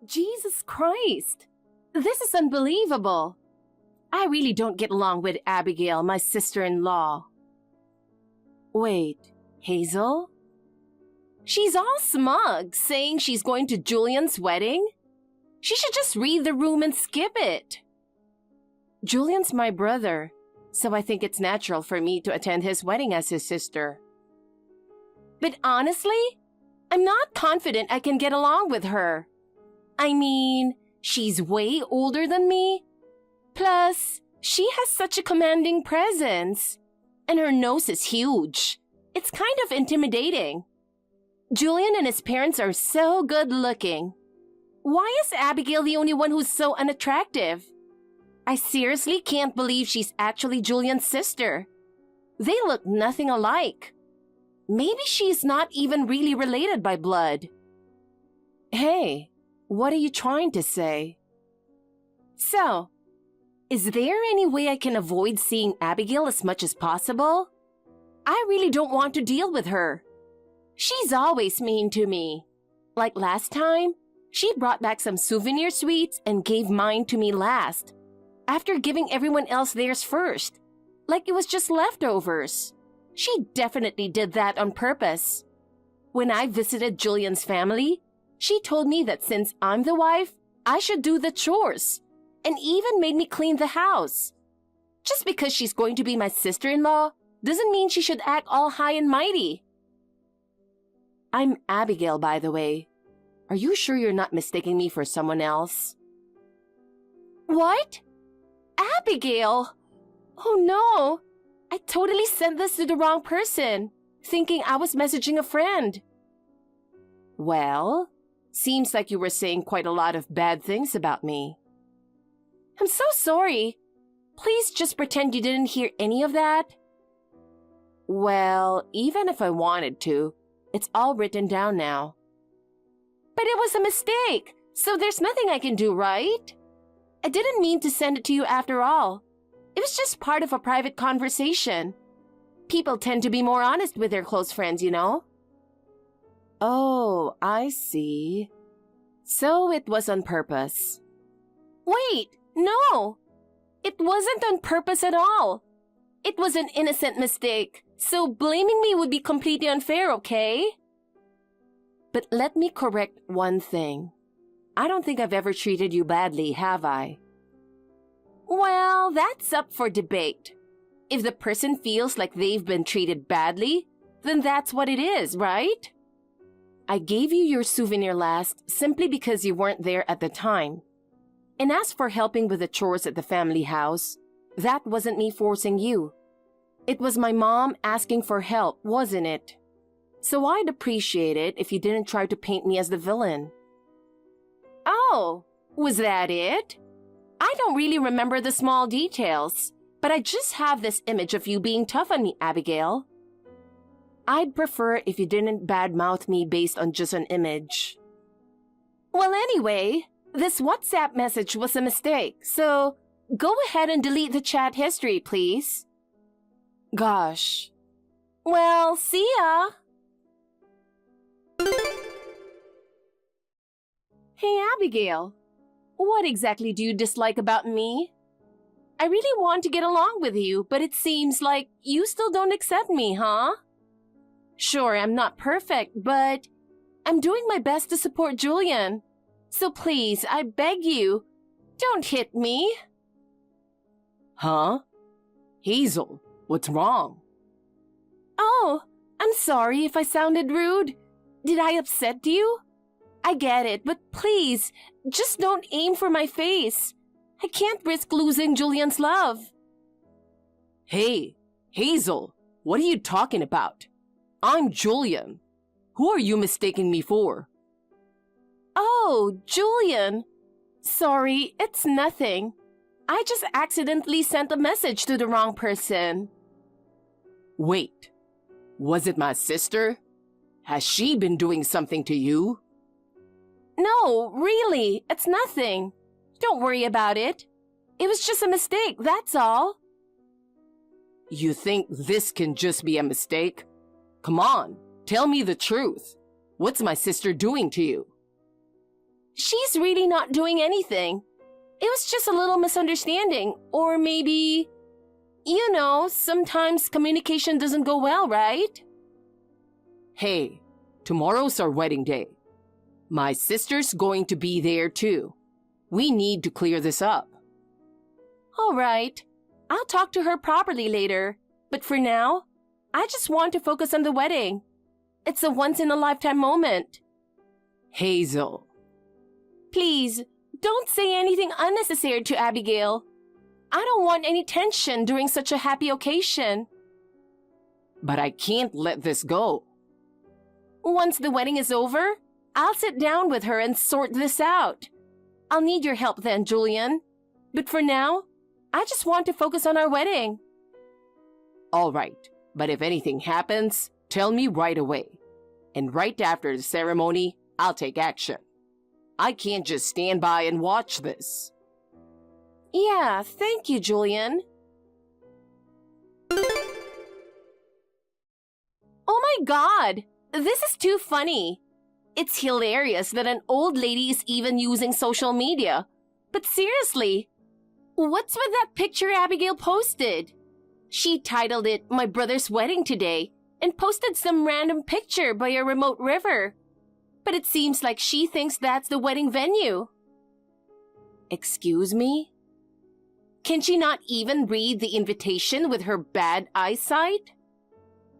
Jesus Christ! This is unbelievable. I really don't get along with Abigail, my sister-in-law. Wait, Hazel? She's all smug, saying she's going to Julian's wedding? She should just read the room and skip it. Julian's my brother, so I think it's natural for me to attend his wedding as his sister. But honestly, I'm not confident I can get along with her. I mean, she's way older than me. Plus, she has such a commanding presence. And her nose is huge. It's kind of intimidating. Julian and his parents are so good looking. Why is Abigail the only one who's so unattractive? I seriously can't believe she's actually Julian's sister. They look nothing alike. Maybe she's not even really related by blood. Hey, what are you trying to say? So, is there any way I can avoid seeing Abigail as much as possible? I really don't want to deal with her. She's always mean to me. Like last time, she brought back some souvenir sweets and gave mine to me last, after giving everyone else theirs first, like it was just leftovers. She definitely did that on purpose. When I visited Julian's family, she told me that since I'm the wife, I should do the chores, and even made me clean the house. Just because she's going to be my sister-in-law doesn't mean she should act all high and mighty. I'm Abigail, by the way. Are you sure you're not mistaking me for someone else? What? Abigail? Oh no! I totally sent this to the wrong person, thinking I was messaging a friend. Well, seems like you were saying quite a lot of bad things about me. I'm so sorry. Please just pretend you didn't hear any of that. Well, even if I wanted to, it's all written down now. But it was a mistake, so there's nothing I can do, right? I didn't mean to send it to you after all. It was just part of a private conversation. People tend to be more honest with their close friends, you know? Oh, I see. So it was on purpose. Wait, no! It wasn't on purpose at all. It was an innocent mistake, so blaming me would be completely unfair, okay? But let me correct one thing. I don't think I've ever treated you badly, have I? Well, that's up for debate. If the person feels like they've been treated badly, then that's what it is, right? I gave you your souvenir last simply because you weren't there at the time. And as for helping with the chores at the family house, that wasn't me forcing you. It was my mom asking for help, wasn't it? So I'd appreciate it if you didn't try to paint me as the villain. Oh, was that it? I don't really remember the small details, but I just have this image of you being tough on me, Abigail. I'd prefer if you didn't badmouth me based on just an image. Well, anyway, this WhatsApp message was a mistake, so go ahead and delete the chat history, please. Gosh. Well, see ya! Hey, Abigail. What exactly do you dislike about me? I really want to get along with you, but it seems like you still don't accept me, huh? Sure, I'm not perfect, but I'm doing my best to support Julian. So please, I beg you, don't hit me. Huh? Hazel, what's wrong? Oh, I'm sorry if I sounded rude. Did I upset you? I get it, but please, just don't aim for my face. I can't risk losing Julian's love. Hey, Hazel, what are you talking about? I'm Julian. Who are you mistaking me for? Oh, Julian. Sorry, it's nothing. I just accidentally sent a message to the wrong person. Wait, was it my sister? Has she been doing something to you? No, really, it's nothing. Don't worry about it. It was just a mistake, that's all. You think this can just be a mistake? Come on, tell me the truth. What's my sister doing to you? she's really not doing anything. It was just a little misunderstanding, or maybe, sometimes communication doesn't go well, right? Hey, tomorrow's our wedding day. My sister's going to be there too. We need to clear this up. All right, I'll talk to her properly later, but for now, I just want to focus on the wedding. It's a once-in-a-lifetime moment. Hazel. Please, don't say anything unnecessary to Abigail. I don't want any tension during such a happy occasion. But I can't let this go. Once the wedding is over, I'll sit down with her and sort this out. I'll need your help then, Julian. But for now, I just want to focus on our wedding. All right, but if anything happens, tell me right away. And right after the ceremony, I'll take action. I can't just stand by and watch this. Yeah, thank you, Julian. Oh my God! This is too funny. It's hilarious that an old lady is even using social media. But seriously, what's with that picture Abigail posted? She titled it "My Brother's Wedding Today" and posted some random picture by a remote river. But it seems like she thinks that's the wedding venue. Excuse me? Can she not even read the invitation with her bad eyesight?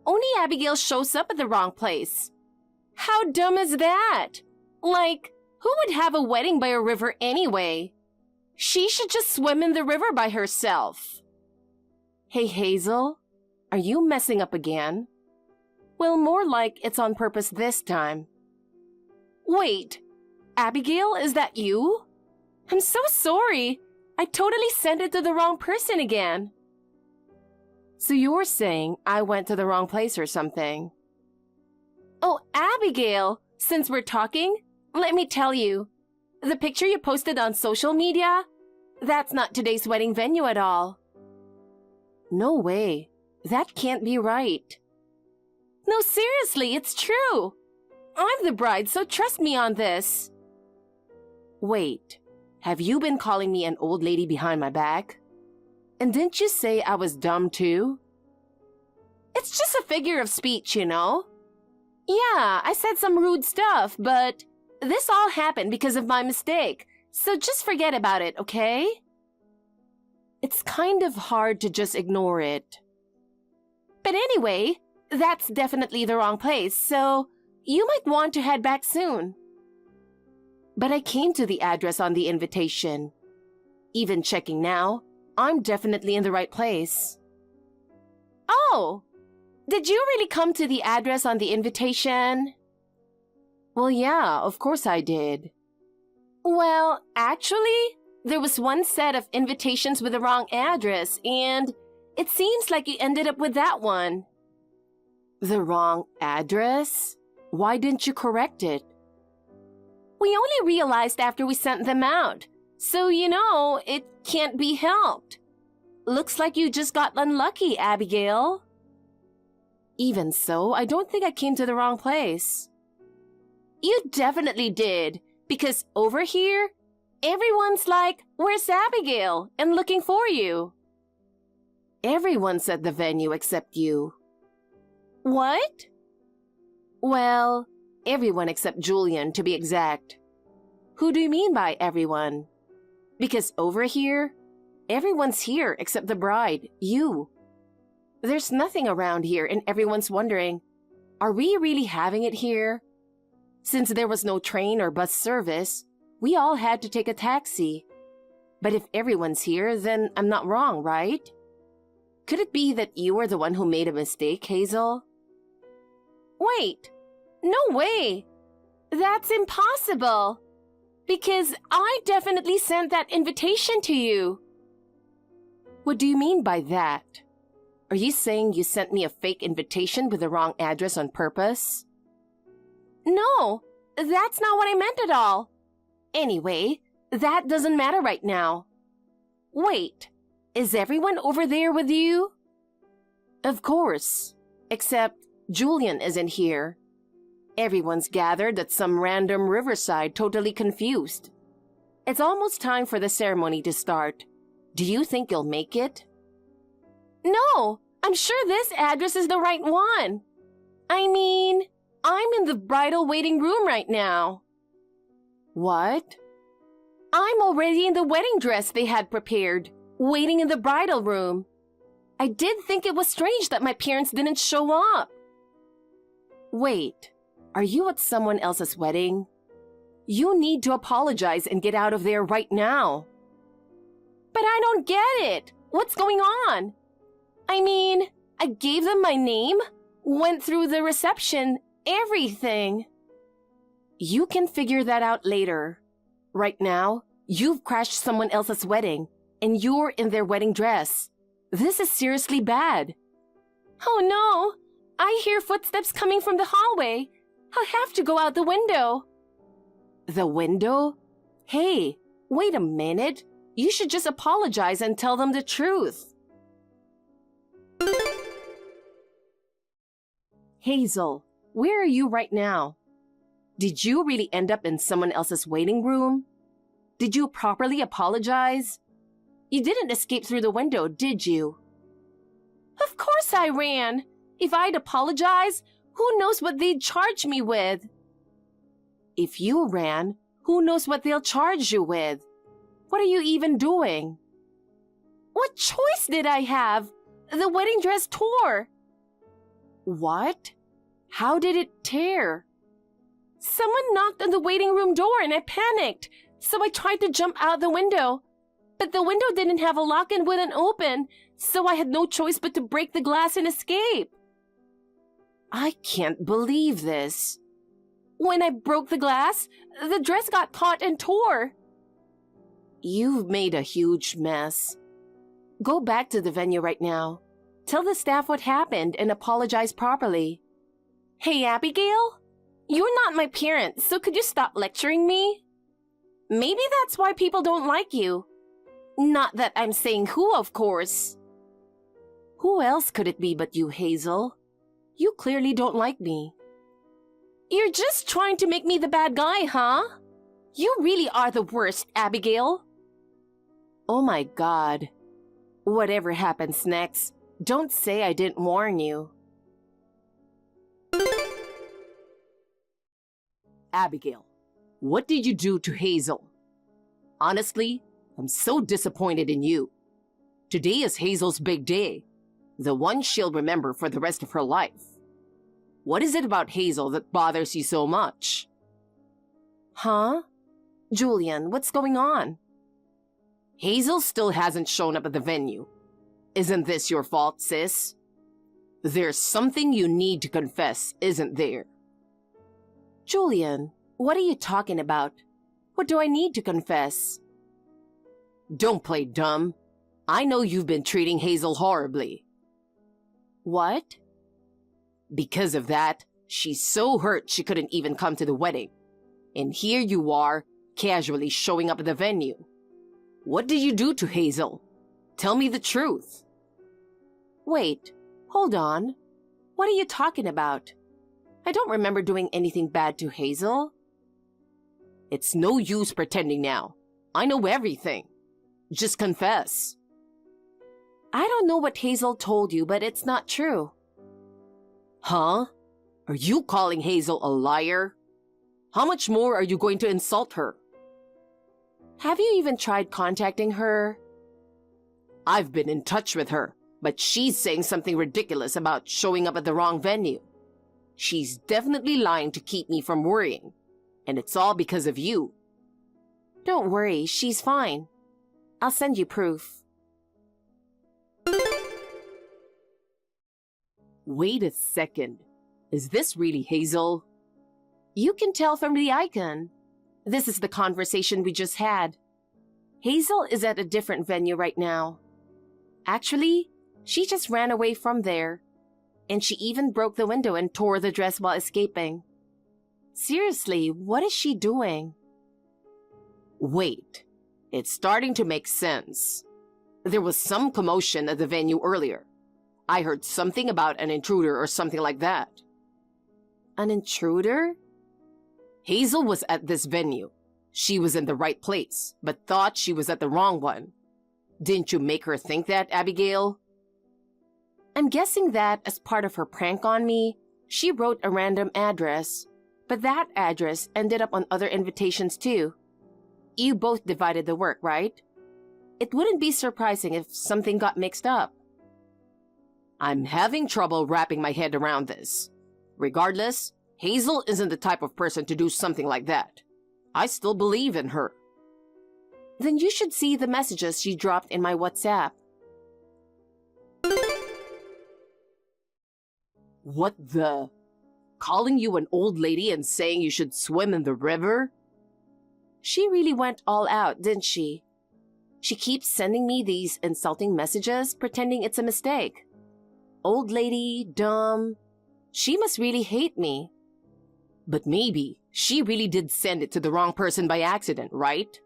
Only Abigail shows up at the wrong place. How dumb is that? Like, who would have a wedding by a river anyway? She should just swim in the river by herself. Hey, Hazel, are you messing up again? Well, more like it's on purpose this time. Wait, Abigail, is that you? I'm so sorry. I totally sent it to the wrong person again. So you're saying I went to the wrong place or something? Oh, Abigail, since we're talking, let me tell you. The picture you posted on social media, that's not today's wedding venue at all. No way. That can't be right. No, seriously, it's true. I'm the bride, so trust me on this. Wait, have you been calling me an old lady behind my back? And didn't you say I was dumb too? It's just a figure of speech, Yeah, I said some rude stuff, but this all happened because of my mistake, so just forget about it, okay? It's kind of hard to just ignore it. But anyway, that's definitely the wrong place, so you might want to head back soon. But I came to the address on the invitation. Even checking now, I'm definitely in the right place. Oh! Did you really come to the address on the invitation? Well, yeah, of course I did. Well, actually, there was one set of invitations with the wrong address, and it seems like you ended up with that one. The wrong address? Why didn't you correct it? We only realized after we sent them out, so it can't be helped. Looks like you just got unlucky, Abigail. Even so, I don't think I came to the wrong place. You definitely did, because over here, everyone's like, "Where's Abigail?" and looking for you. Everyone's at the venue except you. What? Well, everyone except Julian, to be exact. Who do you mean by everyone? Because over here, everyone's here except the bride, you. There's nothing around here and everyone's wondering, are we really having it here? Since there was no train or bus service, we all had to take a taxi. But if everyone's here, then I'm not wrong, right? Could it be that you were the one who made a mistake, Hazel? Wait, no way. That's impossible. Because I definitely sent that invitation to you. What do you mean by that? Are you saying you sent me a fake invitation with the wrong address on purpose? No, that's not what I meant at all. Anyway, that doesn't matter right now. Wait, is everyone over there with you? Of course, except Julian isn't here. Everyone's gathered at some random riverside, totally confused. It's almost time for the ceremony to start. Do you think you'll make it? No, I'm sure this address is the right one. I mean, I'm in the bridal waiting room right now. What? I'm already in the wedding dress they had prepared, waiting in the bridal room. I did think it was strange that my parents didn't show up. Wait, are you at someone else's wedding? You need to apologize and get out of there right now. But I don't get it. What's going on? I mean, I gave them my name, went through the reception, everything. You can figure that out later. Right now, you've crashed someone else's wedding, and you're in their wedding dress. This is seriously bad. Oh no! I hear footsteps coming from the hallway. I'll have to go out the window. The window? Hey, wait a minute. You should just apologize and tell them the truth. Hazel, where are you right now? Did you really end up in someone else's waiting room? Did you properly apologize? You didn't escape through the window, did you? Of course I ran. If I'd apologized, who knows what they'd charge me with? If you ran, who knows what they'll charge you with? What are you even doing? What choice did I have? The wedding dress tore. What? How did it tear? Someone knocked on the waiting room door and I panicked, so I tried to jump out the window. But the window didn't have a lock and wouldn't open, so I had no choice but to break the glass and escape. I can't believe this. When I broke the glass, the dress got caught and tore. You've made a huge mess. Go back to the venue right now. Tell the staff what happened and apologize properly. Hey, Abigail? You're not my parent, so could you stop lecturing me? Maybe that's why people don't like you. Not that I'm saying who, of course. Who else could it be but you, Hazel? You clearly don't like me. You're just trying to make me the bad guy, huh? You really are the worst, Abigail. Oh my God. Whatever happens next, don't say I didn't warn you. Abigail, what did you do to Hazel? Honestly, I'm so disappointed in you. Today is Hazel's big day, the one she'll remember for the rest of her life. What is it about Hazel that bothers you so much? Huh? Julian, what's going on? Hazel still hasn't shown up at the venue. Isn't this your fault, sis? There's something you need to confess, isn't there? Julian, what are you talking about? What do I need to confess? Don't play dumb. I know you've been treating Hazel horribly. What? Because of that, she's so hurt she couldn't even come to the wedding. And here you are, casually showing up at the venue. What did you do to Hazel? Tell me the truth. Wait, hold on. What are you talking about? I don't remember doing anything bad to Hazel. It's no use pretending now. I know everything. Just confess. I don't know what Hazel told you, but it's not true. Huh? Are you calling Hazel a liar? How much more are you going to insult her? Have you even tried contacting her? I've been in touch with her, but she's saying something ridiculous about showing up at the wrong venue. She's definitely lying to keep me from worrying, and it's all because of you. Don't worry, she's fine. I'll send you proof. Wait a second. Is this really Hazel? You can tell from the icon. This is the conversation we just had. Hazel is at a different venue right now. Actually, she just ran away from there. And she even broke the window and tore the dress while escaping. Seriously, what is she doing? Wait, it's starting to make sense. There was some commotion at the venue earlier. I heard something about an intruder or something like that. An intruder? Hazel was at this venue. She was in the right place, but thought she was at the wrong one. Didn't you make her think that, Abigail? I'm guessing that, as part of her prank on me, she wrote a random address, but that address ended up on other invitations too. You both divided the work, right? It wouldn't be surprising if something got mixed up. I'm having trouble wrapping my head around this. Regardless, Hazel isn't the type of person to do something like that. I still believe in her. Then you should see the messages she dropped in my WhatsApp. What the? Calling you an old lady and saying you should swim in the river? She really went all out, didn't she? She keeps sending me these insulting messages, pretending it's a mistake. Old lady, dumb. She must really hate me. But maybe she really did send it to the wrong person by accident, right?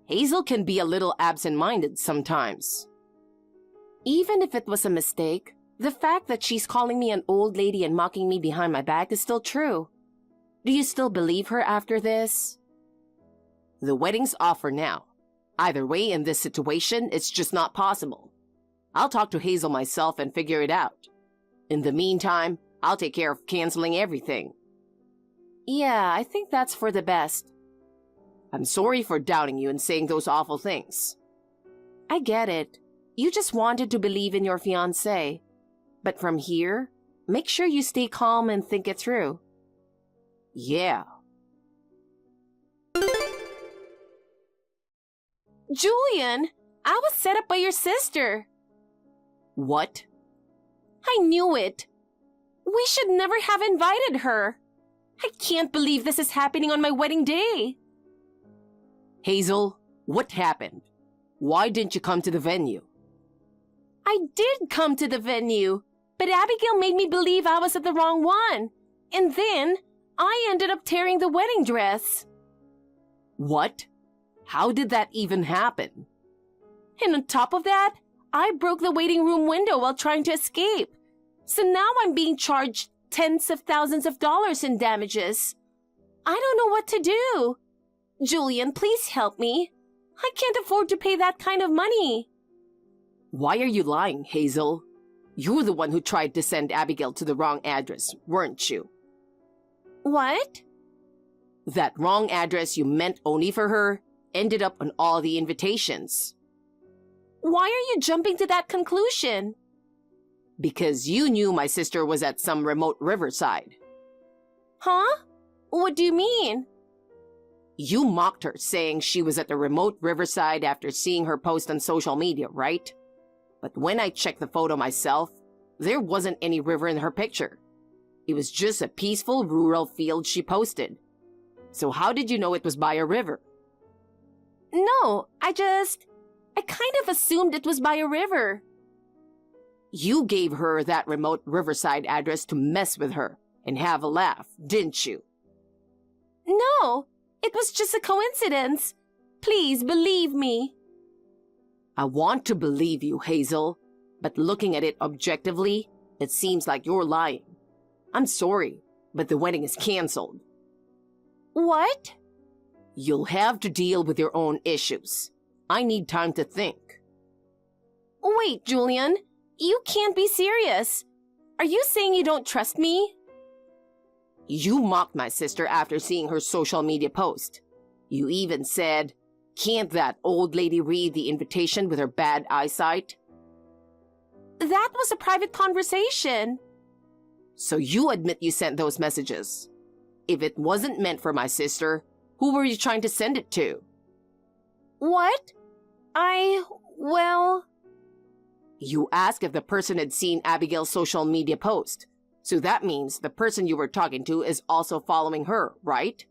Hazel can be a little absent-minded sometimes. Even if it was a mistake, the fact that she's calling me an old lady and mocking me behind my back is still true. Do you still believe her after this? The wedding's off for now. Either way, in this situation, it's just not possible. I'll talk to Hazel myself and figure it out. In the meantime, I'll take care of canceling everything. Yeah, I think that's for the best. I'm sorry for doubting you and saying those awful things. I get it. You just wanted to believe in your fiancé. But from here, make sure you stay calm and think it through. Yeah. Julian, I was set up by your sister. What? I knew it. We should never have invited her. I can't believe this is happening on my wedding day. Hazel, what happened? Why didn't you come to the venue? I did come to the venue, but Abigail made me believe I was at the wrong one. And then I ended up tearing the wedding dress. What? How did that even happen? And on top of that, I broke the waiting room window while trying to escape. So now I'm being charged tens of thousands of dollars in damages. I don't know what to do. Julian, please help me. I can't afford to pay that kind of money. Why are you lying, Hazel? You're the one who tried to send Abigail to the wrong address, weren't you? What? That wrong address you meant only for her ended up on all the invitations. Why are you jumping to that conclusion? Because you knew my sister was at some remote riverside. Huh? What do you mean? You mocked her, saying she was at the remote riverside after seeing her post on social media, right? But when I checked the photo myself, there wasn't any river in her picture. It was just a peaceful rural field she posted. So how did you know it was by a river? No, I kind of assumed it was by a river. You gave her that remote riverside address to mess with her and have a laugh, didn't you? No, it was just a coincidence. Please believe me. I want to believe you, Hazel, but looking at it objectively, it seems like you're lying. I'm sorry, but the wedding is canceled. What? You'll have to deal with your own issues. I need time to think. Wait, Julian, you can't be serious. Are you saying you don't trust me? You mocked my sister after seeing her social media post. You even said, "Can't that old lady read the invitation with her bad eyesight?" That was a private conversation. So you admit you sent those messages. If it wasn't meant for my sister, who were you trying to send it to? What? Well... You asked if the person had seen Abigail's social media post. So that means the person you were talking to is also following her, right?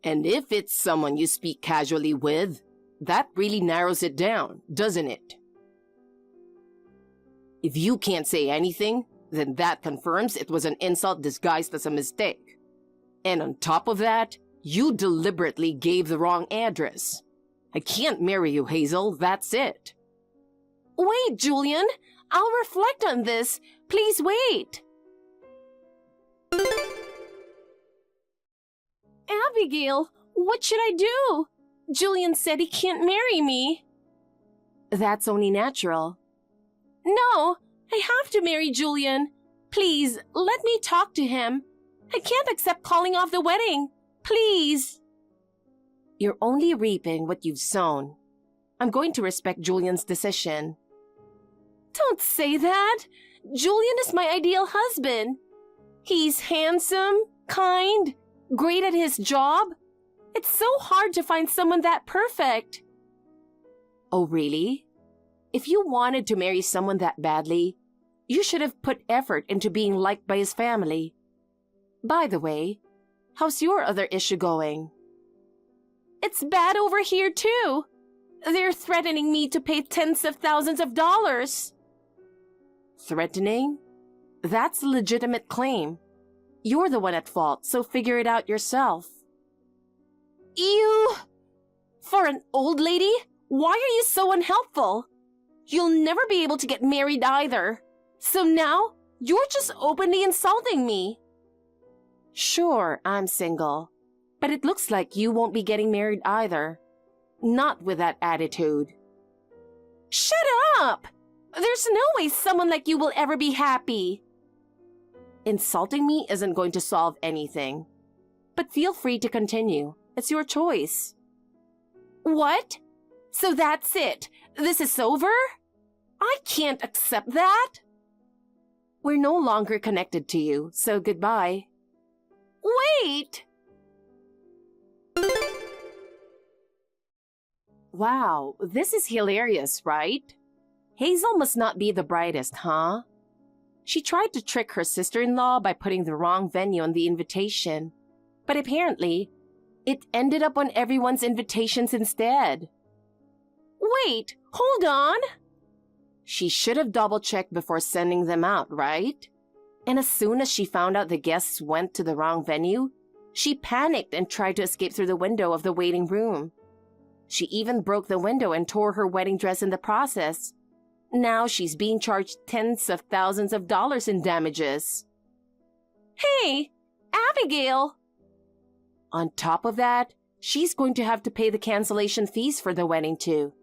And if it's someone you speak casually with, that really narrows it down, doesn't it? If you can't say anything, then that confirms it was an insult disguised as a mistake. And on top of that, you deliberately gave the wrong address. I can't marry you, Hazel, that's it. Wait, Julian, I'll reflect on this. Please wait. Abigail, what should I do? Julian said he can't marry me. That's only natural. No, I have to marry Julian. Please, let me talk to him. I can't accept calling off the wedding. Please. You're only reaping what you've sown. I'm going to respect Julian's decision. Don't say that. Julian is my ideal husband. He's handsome, kind, great at his job. It's so hard to find someone that perfect. Oh, really? If you wanted to marry someone that badly, you should have put effort into being liked by his family. By the way, how's your other issue going? It's bad over here, too. They're threatening me to pay tens of thousands of dollars. Threatening? That's a legitimate claim. You're the one at fault, so figure it out yourself. You... For an old lady? Why are you so unhelpful? You'll never be able to get married either. So now, you're just openly insulting me. Sure, I'm single. But it looks like you won't be getting married either. Not with that attitude. Shut up! There's no way someone like you will ever be happy. Insulting me isn't going to solve anything. But feel free to continue. It's your choice. What? So that's it? This is over? I can't accept that. We're no longer connected to you, so goodbye. Wait! Wow, this is hilarious, right? Hazel must not be the brightest, huh? She tried to trick her sister-in-law by putting the wrong venue on the invitation, but apparently, it ended up on everyone's invitations instead. Wait, hold on. She should have double-checked before sending them out, right? And as soon as she found out the guests went to the wrong venue, she panicked and tried to escape through the window of the waiting room. She even broke the window and tore her wedding dress in the process. Now she's being charged tens of thousands of dollars in damages. Hey, Abigail! On top of that, she's going to have to pay the cancellation fees for the wedding too.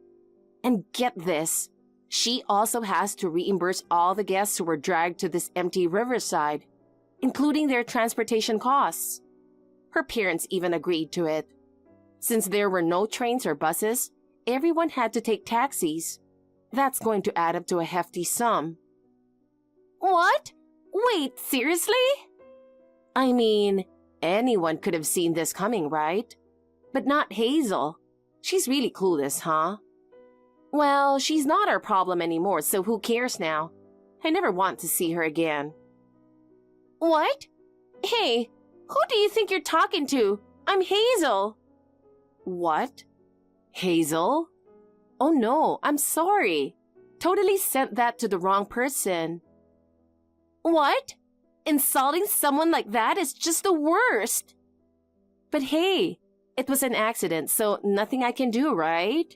And get this, she also has to reimburse all the guests who were dragged to this empty riverside, including their transportation costs. Her parents even agreed to it. Since there were no trains or buses, everyone had to take taxis. That's going to add up to a hefty sum. What? Wait, seriously? I mean, anyone could have seen this coming, right? But not Hazel. She's really clueless, huh? Well, she's not our problem anymore, so who cares now? I never want to see her again. What? Hey, who do you think you're talking to? I'm Hazel. What? Hazel? Oh no, I'm sorry. Totally sent that to the wrong person. What? Insulting someone like that is just the worst. But hey, it was an accident, so nothing I can do, right?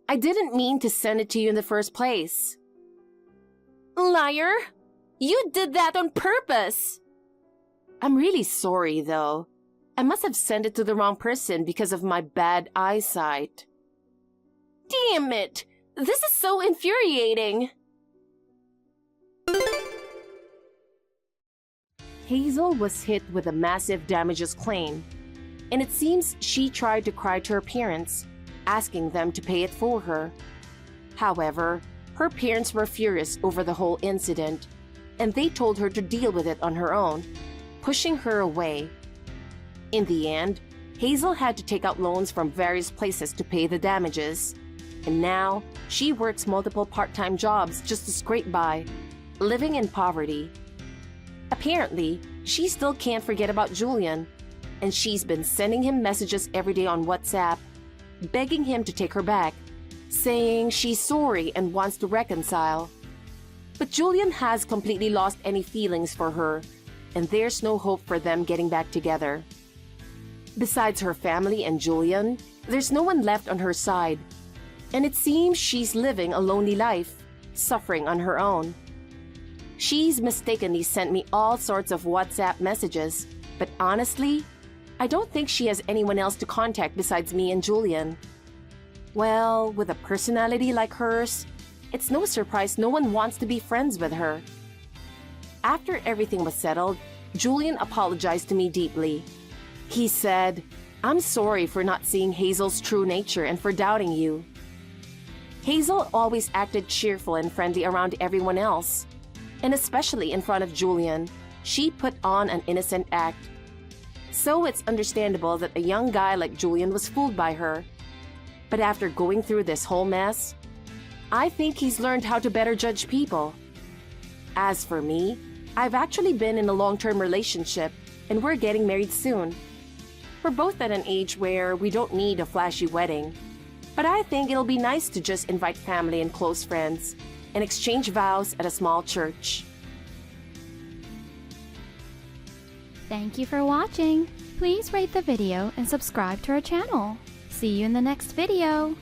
I didn't mean to send it to you in the first place. Liar! You did that on purpose! I'm really sorry, though. I must have sent it to the wrong person because of my bad eyesight. Damn it! This is so infuriating! Hazel was hit with a massive damages claim, and it seems she tried to cry to her parents, asking them to pay it for her. However, her parents were furious over the whole incident, and they told her to deal with it on her own, pushing her away. In the end, Hazel had to take out loans from various places to pay the damages, and now she works multiple part-time jobs just to scrape by, living in poverty. Apparently, she still can't forget about Julian, and she's been sending him messages every day on WhatsApp, begging him to take her back, saying she's sorry and wants to reconcile. But Julian has completely lost any feelings for her, and there's no hope for them getting back together. Besides her family and Julian, there's no one left on her side, and it seems she's living a lonely life, suffering on her own. She's mistakenly sent me all sorts of WhatsApp messages, but honestly, I don't think she has anyone else to contact besides me and Julian. Well, with a personality like hers, it's no surprise no one wants to be friends with her. After everything was settled, Julian apologized to me deeply. He said, "I'm sorry for not seeing Hazel's true nature and for doubting you." Hazel always acted cheerful and friendly around everyone else, and especially in front of Julian, she put on an innocent act. So it's understandable that a young guy like Julian was fooled by her. But after going through this whole mess, I think he's learned how to better judge people. As for me, I've actually been in a long-term relationship, and we're getting married soon. We're both at an age where we don't need a flashy wedding, but I think it'll be nice to just invite family and close friends and exchange vows at a small church. Thank you for watching. Please rate the video and subscribe to our channel. See you in the next video.